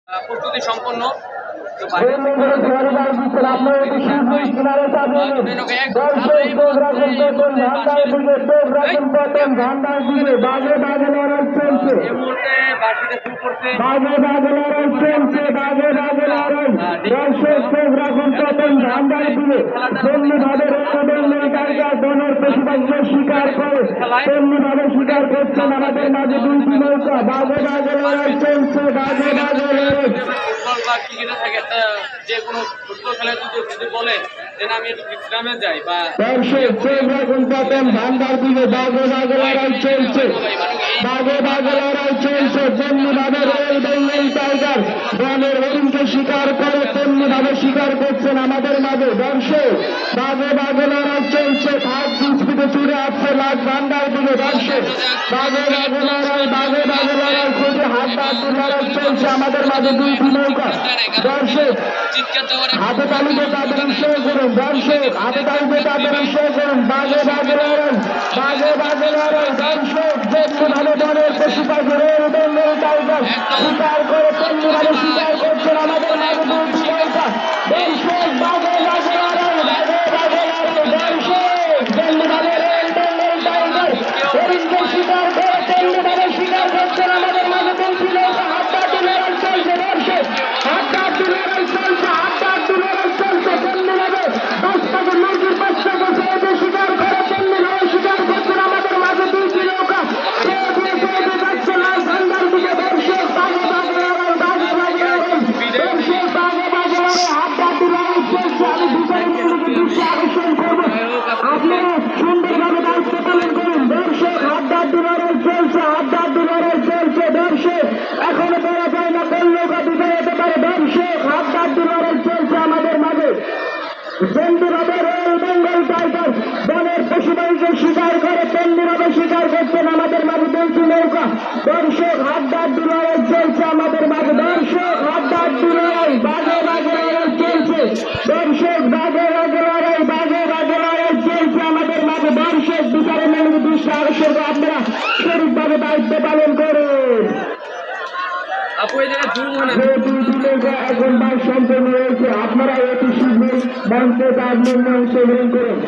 প্রস্তুতি সম্পন্ন স্বীকার করে তেমনিভাবে স্বীকার করছেন আমাদের মাঝে দুইটি নৌকা বাজে বাজে লড়াই চলছে বাজে বাজে লড়াই ফুটবল বা ক্রিকেটে থাকে একটা যে কোনো ফুটবল খেলা যদি বলে যে না আমি একটু বিশ্রামে যাই বা দর্শক চোখ রাখুন পতন ধান্দার দিকে বাজে বাজে লড়াই চলছে বাজে বাজে লড়াই চলছে তেমনিভাবে রয়্যাল বেঙ্গল টাইগার বনের হরিণকে শিকার করে তেমনিভাবে শিকার করছেন আমাদের মাঝে দর্শক বাজে বাজে লড়াই চলছে ভাগ দুষ্কৃতে চুড়ে আসছে লাখ ভান্ডার দিকে দর্শক বাজে বাজে লড়াই খুঁজে হাত লড়াই চলছে আমাদের মাঝে দুইটি নৌকা দর্শক হাতে তালিতে তাদের উৎসাহ করুন দর্শক হাতে তালিতে তাদের উৎসাহ করুন বাজে বাজে লড়াই দর্শক যেমনিভাবে বনের পশু পাখি রয়্যাল বেঙ্গল টাইগার শিকার করে তেমনিভাবে শিকার করছেন আমাদের মাঝে দুইটি নৌকা দর্শক বাজে লড়াই দর্শক যেমনিভাবে রয়্যাল বেঙ্গল টাইগার হরিণকে শিকার করে তেমনিভাবে শিকার করছেন আমাদের মাঝে দুইটি নৌকা হাড্ডাহাড্ডি লড়াই চলছে দর্শক হাড্ডাহাড্ডি লড়াই চলছে তেমনিভাবে বাচ্চাকে মুরগির বাচ্চাকে ছেড়ে শিকার করে তেমনিভাবে শিকার করছেন আমাদের মাঝে দুইটি নৌকা ছেড়ে যাচ্ছে লাল ঠান্ডার দিকে দর্শক বাজে বাজে লড়াই দর্শক বাজে বাজে লড়াই হাড্ডাহাড্ডি লড়াই চলছে আমি বিচারের মধ্যে দৃষ্টি আকর্ষণ করবো আপনারা সুন্দরভাবে দায়িত্ব পালন করুন দর্শক হাড্ডাহাড্ডি লড়াই চলছে দর্শক এখনো বলা যায় না কোন নৌকা বিজয় হতে পারে দর্শক হাড্ডাহাড্ডি লড়াই চলছে আমাদের মাঝে যেমনিভাবে রয়্যাল বেঙ্গল টাইগার বনের পশুপাখিকে শিকার করে তেমনিভাবে শিকার করছেন আমাদের মাঝে দুইটি নৌকা দর্শক হাড্ডাহাড্ডি লড়াই চলছে আমাদের মাঝে দর্শক হাড্ডাহাড্ডি লড়াই বাজে বাজে লড়াই চলছে দর্শক বাজে বাজে লড়াই চলছে আমাদের মাঝে দর্শক বিচারের মধ্যে দৃষ্টি আকর্ষণ করে আপনারা সঠিকভাবে দায়িত্ব পালন করুন এখন সম্পূর্ণ হয়েছে আপনারা অতি শীঘ্রই মঞ্চে তার নির্ণয় অংশগ্রহণ করুন।